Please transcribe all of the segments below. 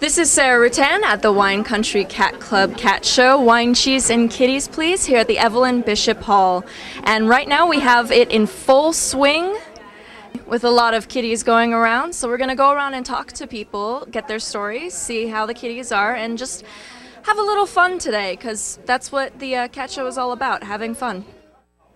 This is Sarah Rutan at the Wine Country Cat Club Cat Show. Wine, cheese, and kitties, please, here at the Evelyn Bishop Hall. And right now we have it in full swing with a lot of kitties going around. So we're going to go around and talk to people, get their stories, see how the kitties are, and just have a little fun today, because that's what the cat show is all about, having fun.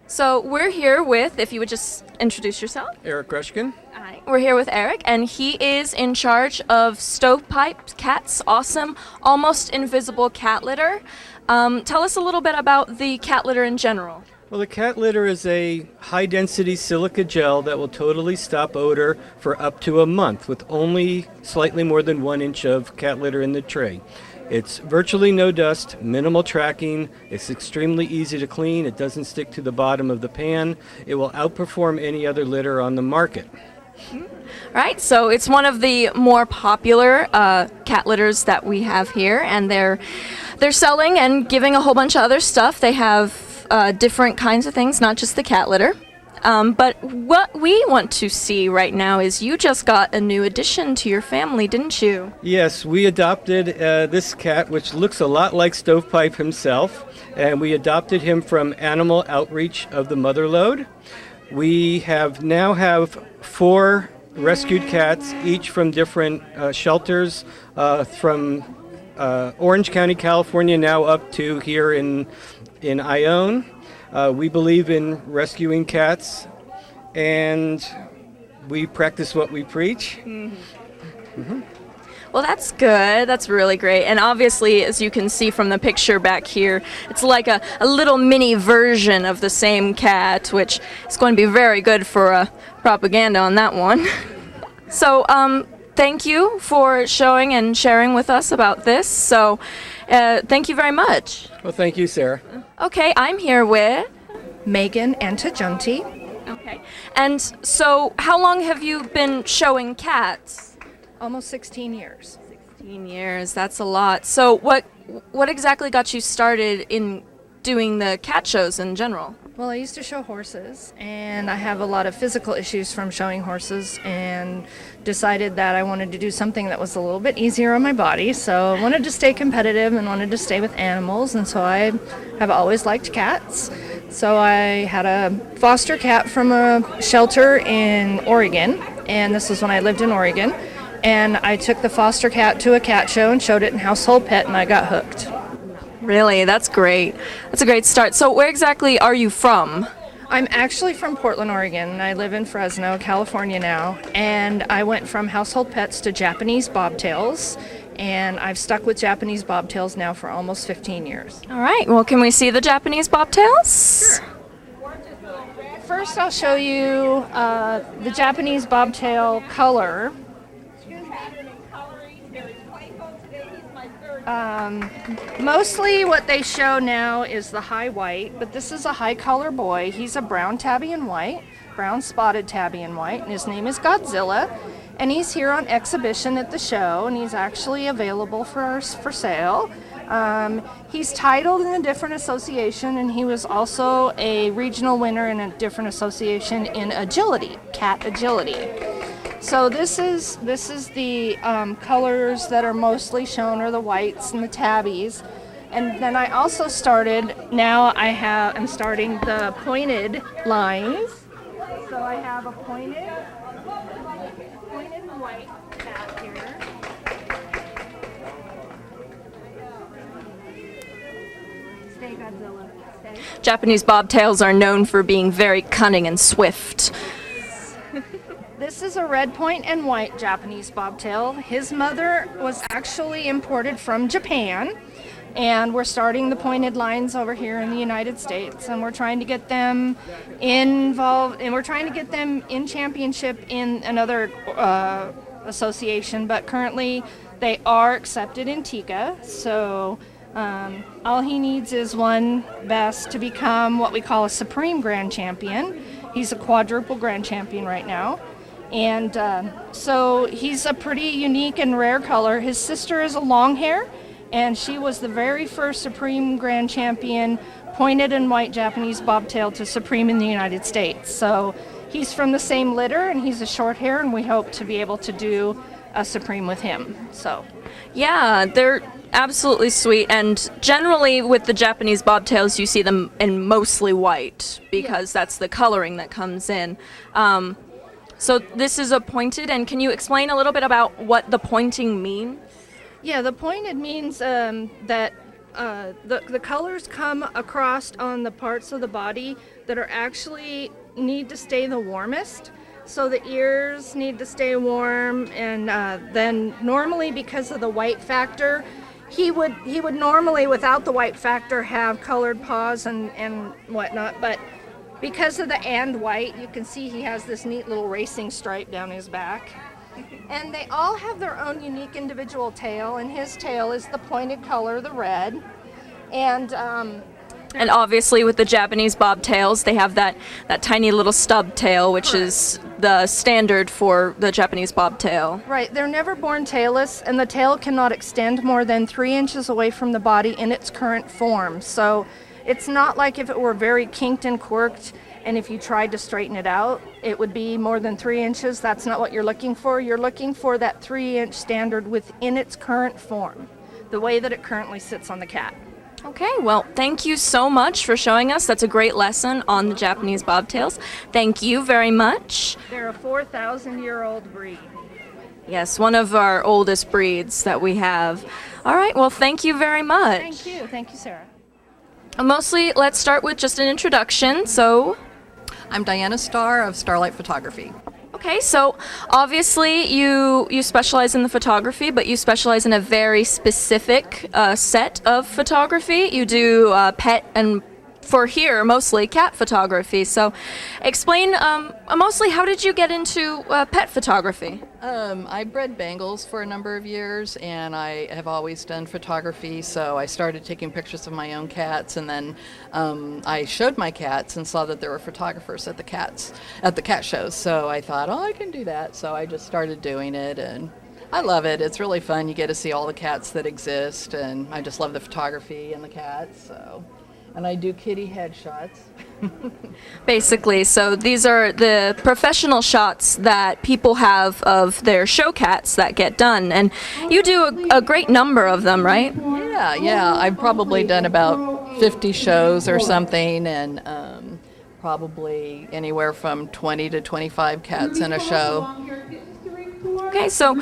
So we're here with, if you would just introduce yourself. Eric Grushkin. Hi. We're here with Eric, and he is in charge of Stovepiped Cats' awesome, almost invisible cat litter. Tell us a little bit about the cat litter in general. Well, the cat litter is a high-density silica gel that will totally stop odor for up to a month with only slightly more than 1 inch of cat litter in the tray. It's virtually no dust, minimal tracking, it's extremely easy to clean, it doesn't stick to the bottom of the pan, it will outperform any other litter on the market. All right, so it's one of the more popular cat litters that we have here, and they're selling and giving a whole bunch of other stuff. They have different kinds of things, not just the cat litter. But what we want to see right now is you just got a new addition to your family, didn't you? Yes, we adopted this cat, which looks a lot like Stovepipe himself, and we adopted him from Animal Outreach of the Motherlode. We now have 4 rescued cats, each from different shelters, from Orange County, California, now up to here in Ione. We believe in rescuing cats, and we practice what we preach. Well, that's good. That's really great. And obviously, as you can see from the picture back here, it's like a little mini version of the same cat, which is going to be very good for propaganda on that one. So, thank you for showing and sharing with us about this. So, thank you very much. Well, thank you, Sarah. Okay, I'm here with Megan Antagiunti. Okay. And so, how long have you been showing cats? Almost 16 years. 16 years, that's a lot. So, what exactly got you started in doing the cat shows in general? Well, I used to show horses, and I have a lot of physical issues from showing horses, and decided that I wanted to do something that was a little bit easier on my body. So I wanted to stay competitive and wanted to stay with animals, and so I have always liked cats. So I had a foster cat from a shelter in Oregon, and this was when I lived in Oregon. And I took the foster cat to a cat show and showed it in Household Pet, and I got hooked. Really? That's great. That's a great start. So where exactly are you from? I'm actually from Portland, Oregon, and I live in Fresno, California now. And I went from Household Pets to Japanese bobtails, and I've stuck with Japanese bobtails now for almost 15 years. All right. Well, can we see the Japanese bobtails? Sure. First, I'll show you the Japanese bobtail color. Mostly what they show now is the high white, but this is a high color boy. He's a brown tabby and white, brown spotted tabby and white, and his name is Godzilla, and he's here on exhibition at the show, and he's actually available for sale. He's titled in a different association, and he was also a regional winner in a different association in agility, cat agility. So this is the colors that are mostly shown are the whites and the tabbies. And then I also started, I'm starting the pointed lines. So I have a pointed white cat here. Stay, Godzilla, stay. Japanese bobtails are known for being very cunning and swift. This is a red point and white Japanese bobtail. His mother was actually imported from Japan, and we're starting the pointed lines over here in the United States, and we're trying to get them involved, and we're trying to get them in championship in another association, but currently they are accepted in TICA, so all he needs is one best to become what we call a Supreme Grand Champion. He's a quadruple Grand Champion right now. And so he's a pretty unique and rare color. His sister is a long hair, and she was the very first Supreme Grand Champion pointed and white Japanese bobtail to Supreme in the United States. So he's from the same litter, and he's a short hair, and we hope to be able to do a Supreme with him. So. Yeah, they're absolutely sweet, and generally with the Japanese bobtails you see them in mostly white because that's the coloring that comes in. So this is a pointed, and can you explain a little bit about what the pointing means? Yeah, the pointed means that the colors come across on the parts of the body that are actually need to stay the warmest. So the ears need to stay warm, and then normally because of the white factor, he would normally without the white factor have colored paws and whatnot, but because of the and white, you can see he has this neat little racing stripe down his back. And they all have their own unique individual tail, and his tail is the pointed color, the red. And obviously with the Japanese bobtails, they have that tiny little stub tail, which is the standard for the Japanese bobtail. Right, they're never born tailless, and the tail cannot extend more than 3 inches away from the body in its current form. So it's not like if it were very kinked and quirked, and if you tried to straighten it out, it would be more than 3 inches. That's not what you're looking for. You're looking for that 3-inch standard within its current form, the way that it currently sits on the cat. Okay, well, thank you so much for showing us. That's a great lesson on the Japanese bobtails. Thank you very much. They're a 4,000-year-old breed. Yes, one of our oldest breeds that we have. All right, well, thank you very much. Thank you. Thank you, Sarah. Mostly, let's start with just an introduction. So, I'm Diana Starr of Starlight Photography. okay, so obviously you specialize in the photography, but you specialize in a very specific set of photography. You do pet and, for here, mostly cat photography. So explain, mostly, how did you get into pet photography? I bred Bengals for a number of years, and I have always done photography, so I started taking pictures of my own cats, and then I showed my cats and saw that there were photographers at the cat shows, so I thought, oh, I can do that, so I just started doing it, and I love it. It's really fun. You get to see all the cats that exist, and I just love the photography and the cats, so... And I do kitty headshots. Basically, so these are the professional shots that people have of their show cats that get done, and you do a great number of them, right? Yeah. I've probably done about 50 shows or something, and probably anywhere from 20 to 25 cats in a show. Okay, so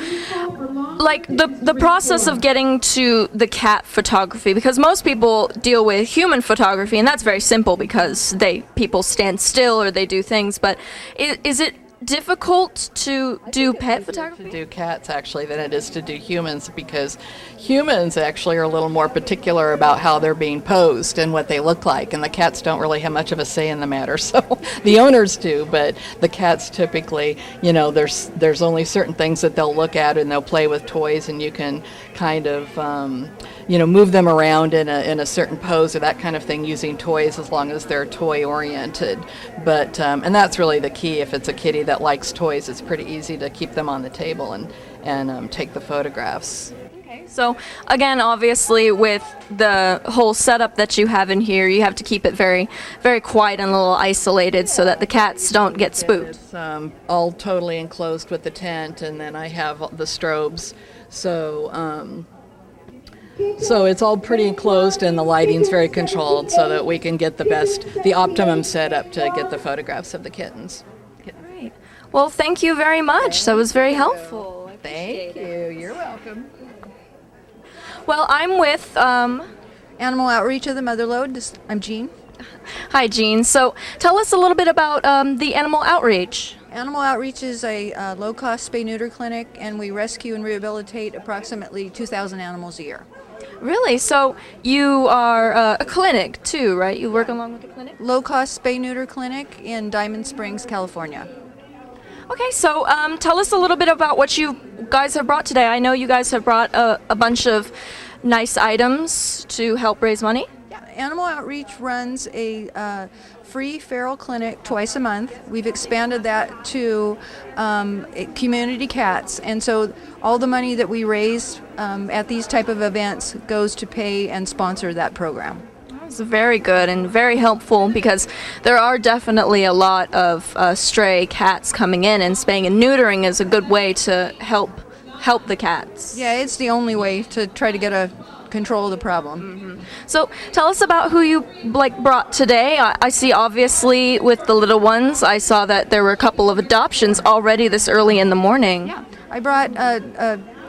like the process of getting to the cat photography, because most people deal with human photography, and that's very simple because people stand still or they do things, but is it difficult to do pet photography? To do cats, actually, than it is to do humans, because humans actually are a little more particular about how they're being posed and what they look like, and the cats don't really have much of a say in the matter. So the owners do, but the cats typically, there's only certain things that they'll look at, and they'll play with toys, and you can kind of move them around in a certain pose or that kind of thing using toys, as long as they're toy oriented. But and that's really the key. If it's a kitty that likes toys, it's pretty easy to keep them on the table and take the photographs. Okay, so again, obviously with the whole setup that you have in here, you have to keep it very, very quiet and a little isolated so that the cats don't get spooked. It's all totally enclosed with the tent, and then I have the strobes, so it's all pretty enclosed, and the lighting's very controlled so that we can get the optimum setup to get the photographs of the kittens. Great. Well, thank you very much. That was very helpful. Thank you. You're welcome. Well, I'm with Animal Outreach of the Motherlode. I'm Jean. Hi, Jean. So tell us a little bit about the Animal Outreach. Animal Outreach is a low-cost spay-neuter clinic, and we rescue and rehabilitate approximately 2,000 animals a year. Really? So you are a clinic too, right? You work along with the clinic? Low-cost spay-neuter clinic in Diamond Springs, California. Okay, so tell us a little bit about what you guys have brought today. I know you guys have brought a bunch of nice items to help raise money. Yeah, Animal Outreach runs a free feral clinic twice a month. We've expanded that to community cats, and so all the money that we raise at these type of events goes to pay and sponsor that program. It's very good and very helpful, because there are definitely a lot of stray cats coming in, and spaying and neutering is a good way to help help the cats. Yeah, it's the only way to try to get a control of the problem. So tell us about who you brought today. I see obviously with the little ones, I saw that there were a couple of adoptions already this early in the morning. Yeah, I brought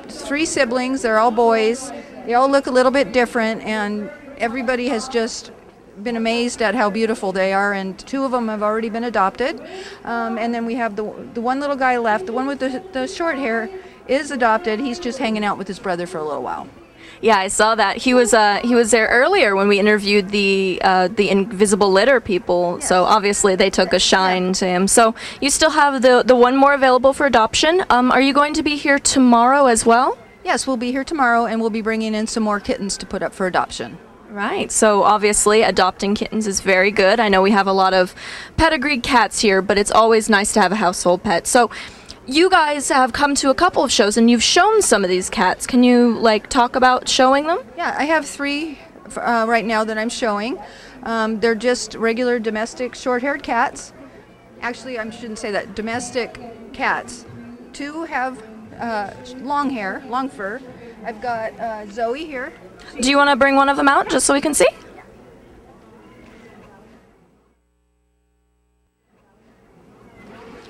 3 siblings. They're all boys. They all look a little bit different, and everybody has just been amazed at how beautiful they are, and 2 of them have already been adopted. And then we have the one little guy left. The one with the short hair is adopted. He's just hanging out with his brother for a little while. Yeah, I saw that. He was there earlier when we interviewed the invisible litter people. Yes. So obviously they took a shine to him. So you still have the one more available for adoption. Are you going to be here tomorrow as well? Yes, we'll be here tomorrow, and we'll be bringing in some more kittens to put up for adoption. Right. So obviously adopting kittens is very good. I know we have a lot of pedigreed cats here, but it's always nice to have a household pet. So you guys have come to a couple of shows and you've shown some of these cats. Can you talk about showing them? Yeah, I have 3 right now that I'm showing. They're just regular domestic short-haired cats. Actually, I shouldn't say that. Domestic cats. 2 have long hair, long fur. I've got Zoe here. Do you want to bring one of them out just so we can see?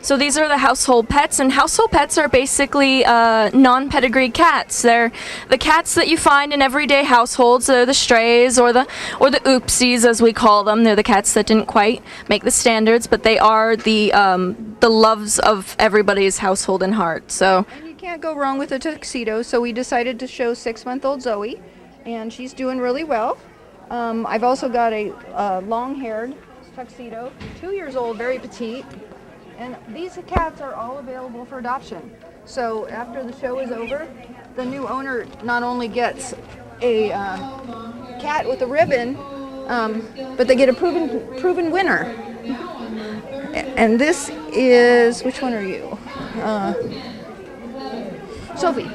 So these are the household pets, and household pets are basically non-pedigreed cats. They're the cats that you find in everyday households. They're the strays or the oopsies, as we call them. They're the cats that didn't quite make the standards, but they are the loves of everybody's household and heart. So And you can't go wrong with a tuxedo, so we decided to show 6-month-old Zoe, and she's doing really well. I've also got a long-haired tuxedo, 2 years old, very petite. And these cats are all available for adoption. So after the show is over, the new owner not only gets a cat with a ribbon, but they get a proven winner. And this is, which one are you? Sophie.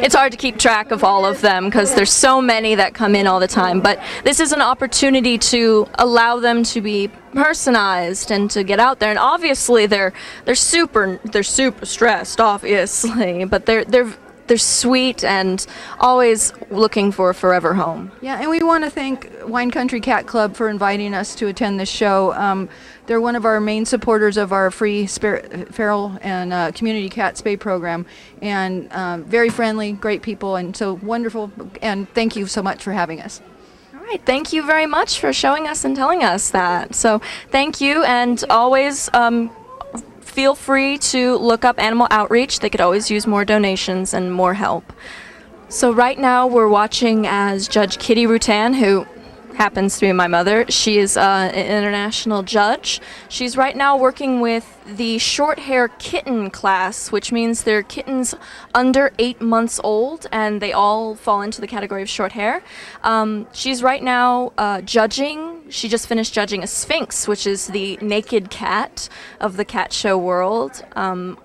it's hard to keep track of all of them because there's so many that come in all the time. But this is an opportunity to allow them to be personalized and to get out there. And obviously they're super stressed, obviously, but they're sweet and always looking for a forever home. Yeah, and we want to thank Wine Country Cat Club for inviting us to attend this show. They're one of our main supporters of our free feral and community cat spay program, and very friendly, great people, and so wonderful, and thank you so much for having us. All right, thank you very much for showing us and telling us that. So thank you, and always feel free to look up Animal Outreach. They could always use more donations and more help. So right now we're watching as Judge Kitty Rutan, who happens to be my mother. She is an international judge. She's right now working with the short hair kitten class, which means they're kittens under 8 months old, and they all fall into the category of short hair. She's right now judging. She just finished judging a Sphinx, which is the naked cat of the cat show world.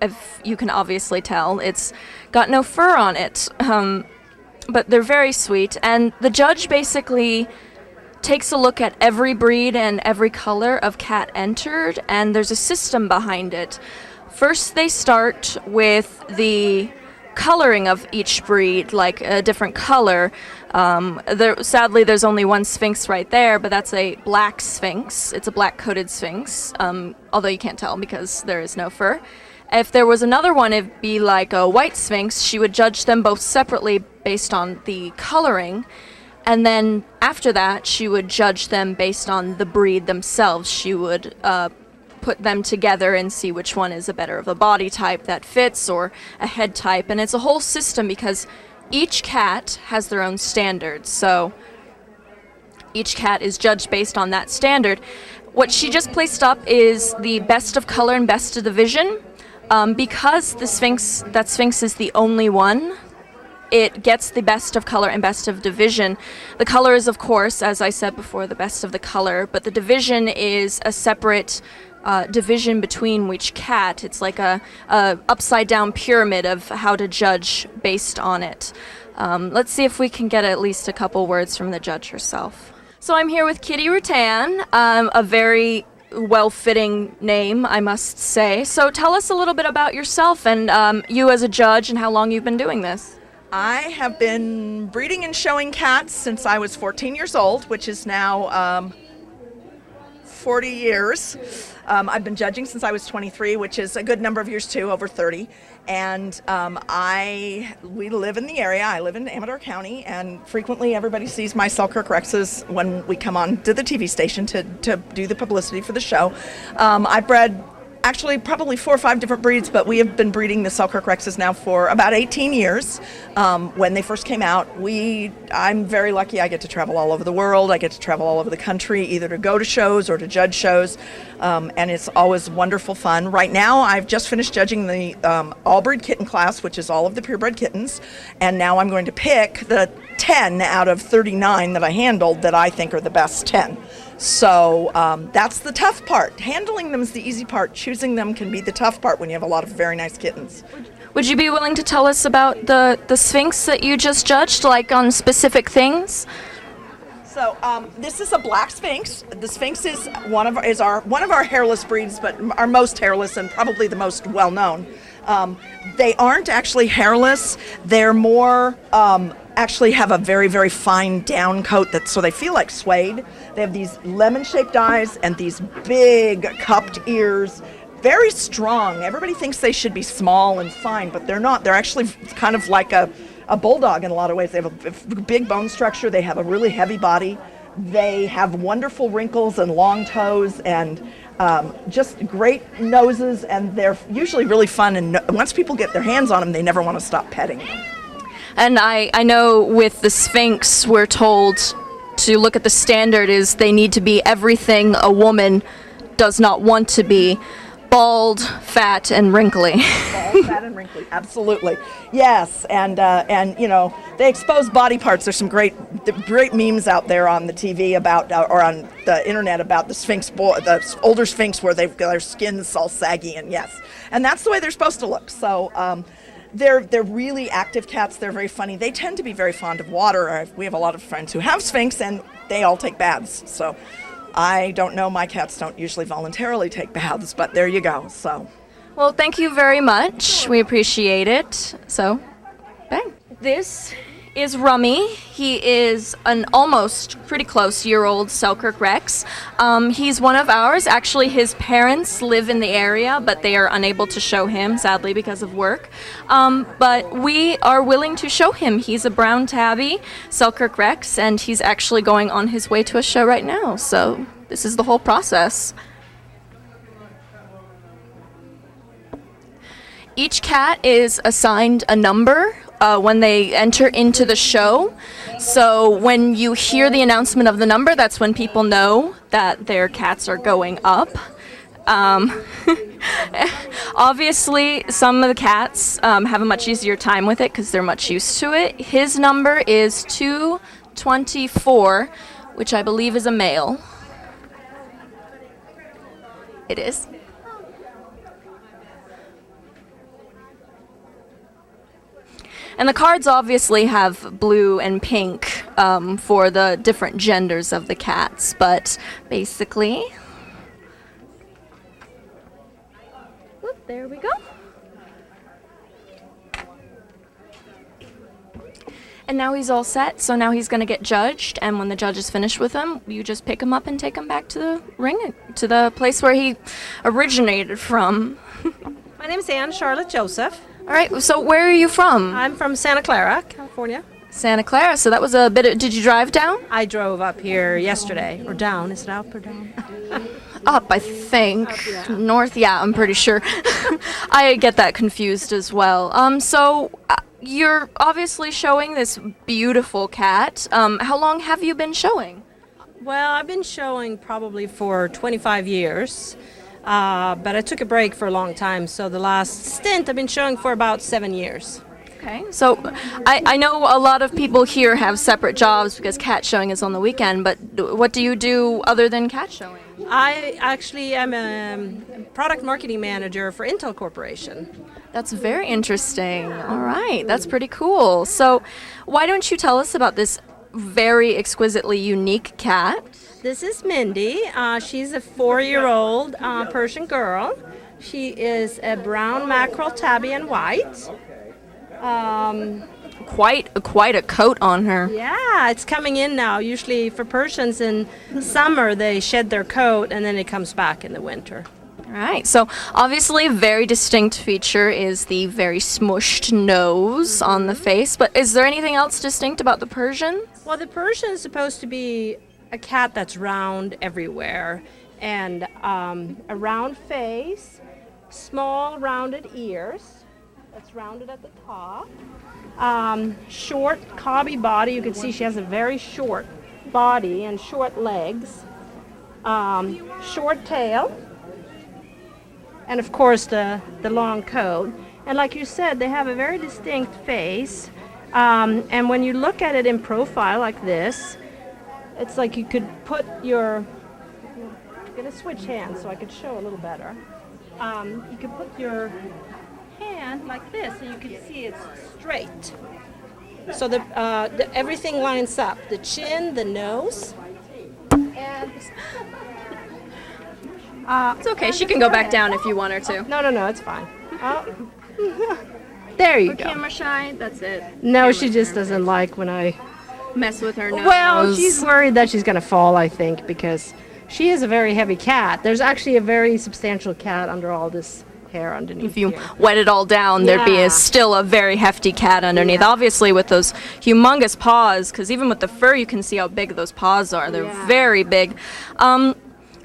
If you can obviously tell, it's got no fur on it, but they're very sweet. And the judge basically takes a look at every breed and every color of cat entered, and there's a system behind it. First, they start with the coloring of each breed, like a different color. Sadly, there's only one Sphinx right there, but that's a black Sphinx. It's a black-coated Sphinx, although you can't tell because there is no fur. If there was another one, it'd be like a white Sphinx. She would judge them both separately based on the coloring. And then after that, she would judge them based on the breed themselves. She would put them together and see which one is a better of a body type that fits or a head type. And it's a whole system because each cat has their own standards. So each cat is judged based on that standard. What she just placed up is the best of color and best of division. Because that Sphinx is the only one, it gets the best of color and best of division. The color is, of course, as I said before, the best of the color, but the division is a separate division between each cat. It's like a upside-down pyramid of how to judge based on it. Let's see if we can get at least a couple words from the judge herself. So I'm here with Kitty Rutan, a very well-fitting name, I must say. So tell us a little bit about yourself and you as a judge and how long you've been doing this. I have been breeding and showing cats since I was 14 years old, which is now 40 years. I've been judging since I was 23, which is a good number of years too, over 30. And we live in the area. I live in Amador County, and frequently everybody sees my Selkirk Rexes when we come on to the TV station to do the publicity for the show. I've bred actually probably 4 or 5 different breeds, but we have been breeding the Selkirk Rexes now for about 18 years. When they first came out, I'm very lucky. I get to travel all over the world. I get to travel all over the country, either to go to shows or to judge shows, and it's always wonderful fun. Right now, I've just finished judging the all-breed kitten class, which is all of the purebred kittens, and now I'm going to pick the 10 out of 39 that I handled that I think are the best 10. So that's the tough part. Handling them is the easy part. Choosing them can be the tough part when you have a lot of very nice kittens. Would you be willing to tell us about the Sphinx that you just judged, like on specific things? So this is a black Sphinx. The Sphinx is one of our hairless breeds, but our most hairless and probably the most well known. They aren't actually hairless. They're more actually have a very, very fine down coat so they feel like suede. They have these lemon-shaped eyes and these big cupped ears, very strong. Everybody thinks they should be small and fine, but they're not. They're actually kind of like a bulldog in a lot of ways. They have a big bone structure. They have a really heavy body. They have wonderful wrinkles and long toes and just great noses, and they're usually really fun. And once people get their hands on them, they never want to stop petting them. And I know with the Sphinx, we're told to look at the standard is they need to be everything a woman does not want to be. Bald, fat, and wrinkly. Bald, fat, and wrinkly, absolutely. Yes, and you know, they expose body parts. There's some great memes out there on the TV about, or on the internet about the Sphinx, the older Sphinx where their skin's all saggy, and yes. And that's the way they're supposed to look. So, they're really active cats. They're very funny. They tend to be very fond of water. We have a lot of friends who have Sphinx, and they all take baths. So I don't know. My cats don't usually voluntarily take baths, but there you go. So, well, thank you very much. We appreciate it. So, bang. This is Rummy. He is an almost pretty close year-old Selkirk Rex. He's one of ours. Actually, his parents live in the area, but they are unable to show him, sadly, because of work. But we are willing to show him. He's a brown tabby Selkirk Rex, and he's actually going on his way to a show right now. So this is the whole process. Each cat is assigned a number when they enter into the show. So when you hear the announcement of the number, that's when people know that their cats are going up. Obviously, some of the cats have a much easier time with it because they're much used to it. His number is 224, which I believe is a male. It is. And the cards obviously have blue and pink for the different genders of the cats, but basically, whoop, there we go. And now he's all set, so now he's going to get judged, and when the judge is finished with him, you just pick him up and take him back to the ring, to the place where he originated from. My name is Ann Charlotte Joseph. All right, so where are you from? I'm from Santa Clara, California. Santa Clara, so that was a bit of, did you drive down? I drove up here yesterday, or down. Is it up or down? Up, I think. Up, yeah. North, yeah, I'm pretty sure. I get that confused as well. So you're obviously showing this beautiful cat. How long have you been showing? Well, I've been showing probably for 25 years, but I took a break for a long time. So the last stint I've been showing for about 7 years. Okay, so I know a lot of people here have separate jobs because cat showing is on the weekend, but what do you do other than cat showing? I actually am a product marketing manager for Intel Corporation. That's very interesting. All right, that's pretty cool. So why don't you tell us about this very exquisitely unique cat? This is Mindy. She's a 4-year-old Persian girl. She is a brown mackerel, tabby, and white. Quite a coat on her. Yeah, it's coming in now. Usually for Persians in summer, they shed their coat and then it comes back in the winter. All right, so obviously a very distinct feature is the very smushed nose on the face, but is there anything else distinct about the Persian? Well, the Persian is supposed to be a cat that's round everywhere, and a round face, small rounded ears, that's rounded at the top, short cobby body. You can see she has a very short body and short legs, short tail, and of course the long coat. And like you said, they have a very distinct face, and when you look at it in profile like this, it's like you could put your, I'm going to switch hands so I could show a little better. You could put your hand like this and you can see it's straight. So everything lines up, the chin, the nose, and It's okay, she can go back down if you want her to. no, it's fine. There you go. Camera shy, that's it. No, she just doesn't like when I... Mess with her nose. Well, she's worried that she's going to fall, I think, because she is a very heavy cat. There's actually a very substantial cat under all this hair underneath. If you here. wet it all down, there'd be Yeah. still a very hefty cat underneath. Yeah. Obviously, with those humongous paws, because even with the fur, you can see how big those paws are. They're Yeah. very big.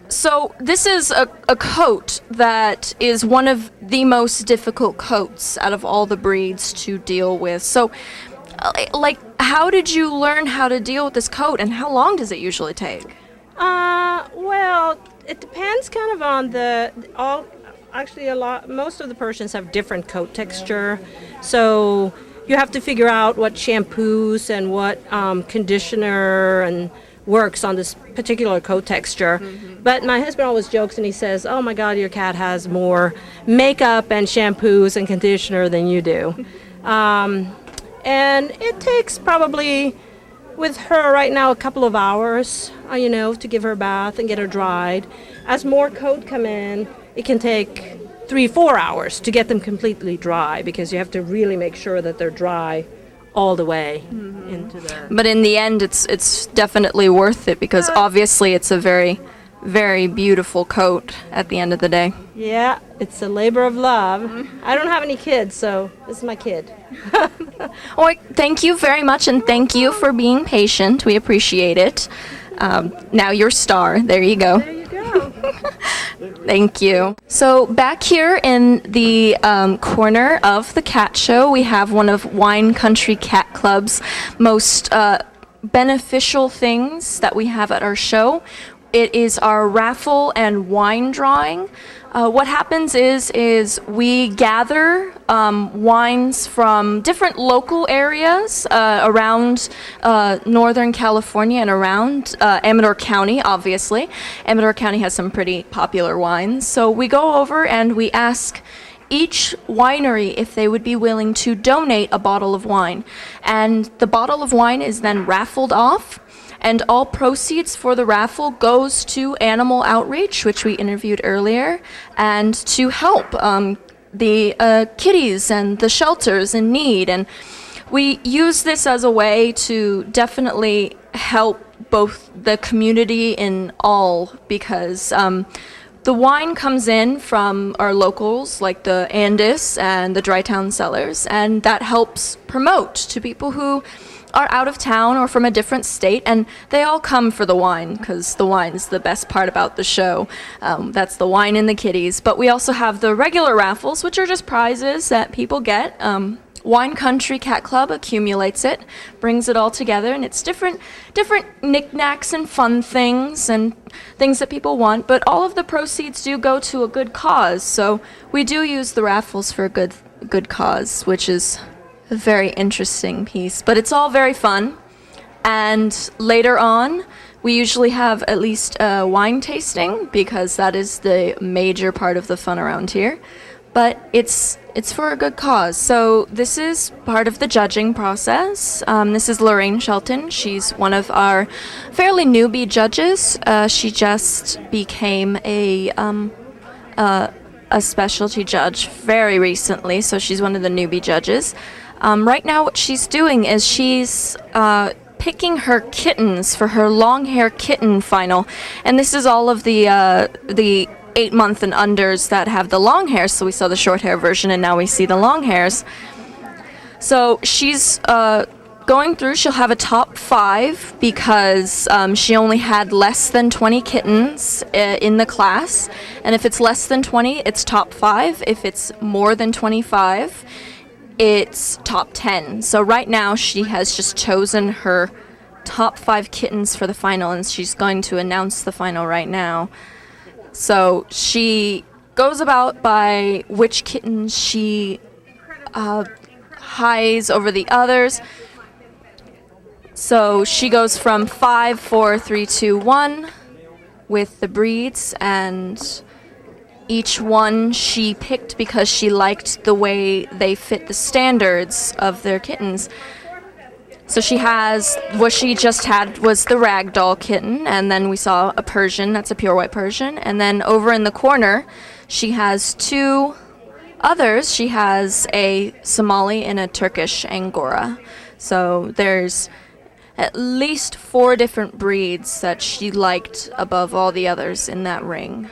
So this is a coat that is one of the most difficult coats out of all the breeds to deal with. So, like, how did you learn how to deal with this coat, and how long does it usually take? Well, it depends kind of on most of the Persians have different coat texture. So you have to figure out what shampoos and what conditioner and works on this particular coat texture. But my husband always jokes and he says, "Oh my God, your cat has more makeup and shampoos and conditioner than you do." And it takes probably, with her right now, a couple of hours, to give her a bath and get her dried. As more coat come in, it can take 3-4 hours to get them completely dry, because you have to really make sure that they're dry all the way into the... But in the end, it's definitely worth it, because obviously it's a very, very beautiful coat at the end of the day. Yeah, it's a labor of love. I don't have any kids, so this is my kid. Oh, thank you very much, and thank you for being patient. We appreciate it. Now you're star. There you go. There you go. Thank you. So back here in the corner of the cat show, we have one of Wine Country Cat Club's most beneficial things that we have at our show. It is our raffle and wine drawing. What happens is we gather wines from different local areas around Northern California and around Amador County, obviously. Amador County has some pretty popular wines. So we go over and we ask each winery if they would be willing to donate a bottle of wine. And the bottle of wine is then raffled off. And all proceeds for the raffle goes to Animal Outreach, which we interviewed earlier, and to help the kitties and the shelters in need. And we use this as a way to definitely help both the community in all, because the wine comes in from our locals, like the Andis and the Dry Town Cellars, and that helps promote to people who are out of town or from a different state, and they all come for the wine, because the wine is the best part about the show. That's the wine and the kitties. But we also have the regular raffles, which are just prizes that people get. Wine Country Cat Club accumulates it, brings it all together, and it's different knickknacks and fun things and things that people want, but all of the proceeds do go to a good cause. So we do use the raffles for a good cause, which is a very interesting piece, but it's all very fun. And later on, we usually have at least a wine tasting, because that is the major part of the fun around here. but it's for a good cause. So this is part of the judging process. This is Lorraine Shelton. She's one of our fairly newbie judges. She just became a specialty judge very recently, so she's one of the newbie judges. Right now what she's doing is she's picking her kittens for her long hair kitten final, and this is all of the 8-month and unders that have the long hair. So we saw the short hair version and now we see the long hairs. So she's going through. She'll have a top 5 because she only had less than 20 kittens in the class, and if it's less than 20 it's top 5. If it's more than 25 it's top 10. So right now she has just chosen her top 5 kittens for the final, and she's going to announce the final right now. So she goes about by which kittens she highs over the others. So she goes from 5, 4, 3, 2, 1 with the breeds, and each one she picked because she liked the way they fit the standards of their kittens. So she has, what she just had was the ragdoll kitten, and then we saw a Persian, that's a pure white Persian, and then over in the corner she has 2 others. She has a Somali and a Turkish Angora. So there's at least 4 different breeds that she liked above all the others in that ring.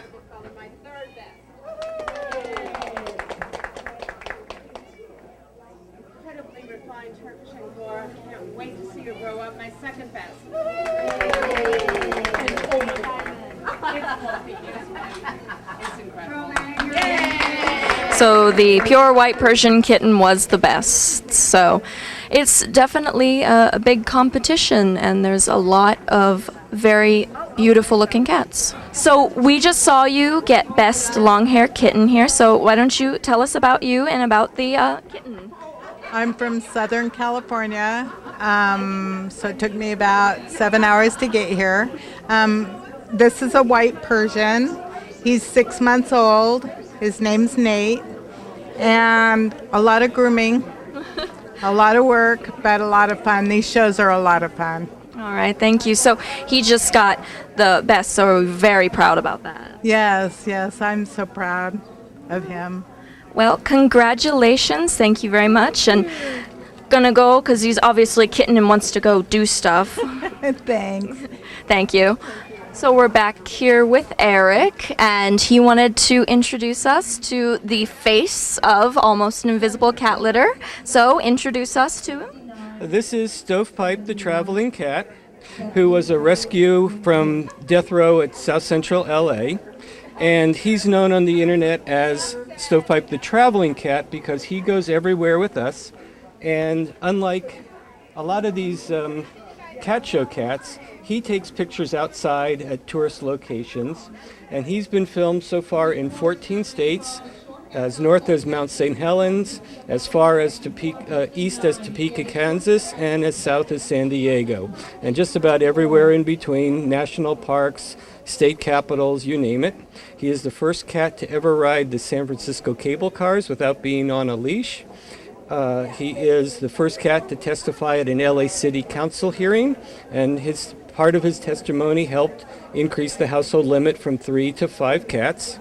So the pure white Persian kitten was the best. So it's definitely a big competition, and there's a lot of very beautiful looking cats. So we just saw you get best long hair kitten here, so why don't you tell us about you and about the kitten? I'm from Southern California, so it took me about 7 hours to get here. This is a white Persian. He's 6 months old. His name's Nate, and a lot of grooming, a lot of work, but a lot of fun. These shows are a lot of fun. All right, thank you. So he just got the best, so we're very proud about that. Yes, I'm so proud of him. Well, congratulations. Thank you very much. And gonna go because he's obviously a kitten and wants to go do stuff. Thanks. Thank you. So we're back here with Eric, and he wanted to introduce us to the face of Almost an Invisible Cat Litter. So introduce us to him. This is Stovepipe the traveling cat, who was a rescue from death row at South Central LA. And he's known on the internet as Stovepipe the traveling cat because he goes everywhere with us. And unlike a lot of these cat show cats, he takes pictures outside at tourist locations, and he's been filmed so far in 14 states, as north as Mount St. Helens, as far as east as Topeka, Kansas, and as south as San Diego, and just about everywhere in between, national parks, state capitals, you name it. He is the first cat to ever ride the San Francisco cable cars without being on a leash. He is the first cat to testify at an LA City Council hearing, and part of his testimony helped increase the household limit from 3 to 5 cats.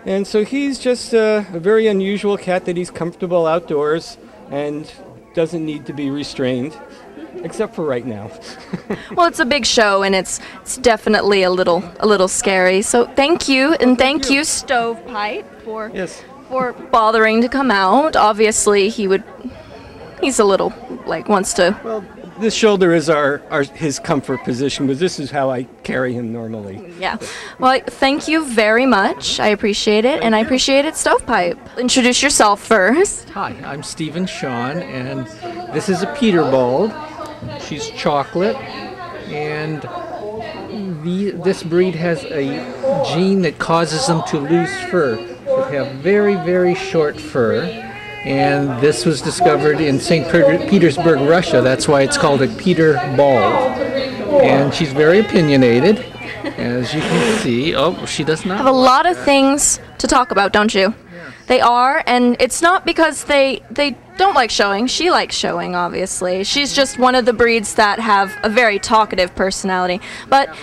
And so he's just a very unusual cat that he's comfortable outdoors and doesn't need to be restrained, except for right now. Well, it's a big show, and it's definitely a little scary. So thank you, and thank you, Stovepipe, for bothering to come out. Obviously, he's a little wants to. Well, this shoulder is his comfort position, because this is how I carry him normally. Yeah. Well, thank you very much. I appreciate it, and I appreciate it, Stovepipe. Introduce yourself first. Hi, I'm Stephen Shawn, and this is a Peterbald. She's chocolate, and this breed has a gene that causes them to lose fur. They have very, very short fur. And this was discovered in St. Petersburg, Russia. That's why it's called a Peter Bald. And she's very opinionated, as you can see. Oh, she does not Have a lot of things to talk about, don't you? They are, and it's not because they don't like showing. She likes showing, obviously. She's just one of the breeds that have a very talkative personality. But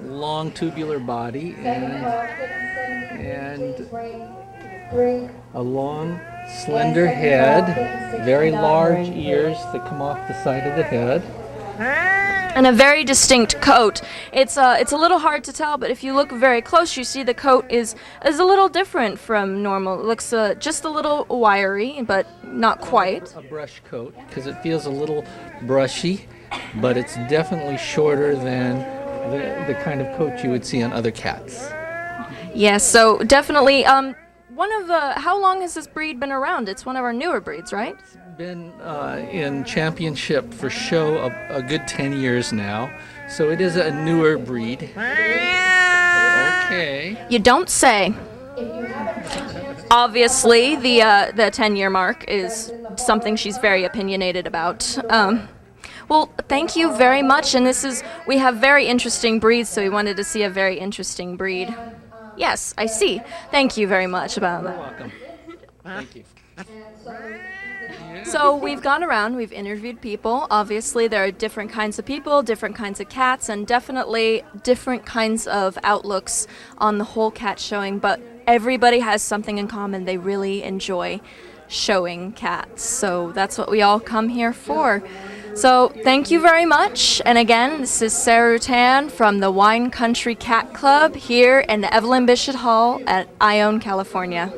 Long tubular body and a long, slender head, very large ears that come off the side of the head. and a very distinct coat. It's a little hard to tell, but if you look very close, you see the coat is a little different from normal. It looks just a little wiry, but not quite. A brush coat, because it feels a little brushy, but it's definitely shorter than the kind of coat you would see on other cats. Yes, so definitely. How long has this breed been around? It's one of our newer breeds, right? It's been in championship for show a good 10 years now, so it is a newer breed. Okay. You don't say. Obviously, the 10-year mark is something she's very opinionated about. Well, thank you very much, and we have very interesting breeds, so we wanted to see a very interesting breed. Yes, I see. Thank you very much about that. You're welcome. Thank you. So we've gone around, we've interviewed people. Obviously, there are different kinds of people, different kinds of cats, and definitely different kinds of outlooks on the whole cat showing, but everybody has something in common. They really enjoy showing cats. So that's what we all come here for. So thank you very much. And again, this is Sarah Rutan from the Wine Country Cat Club here in the Evelyn Bishop Hall at Ione, California.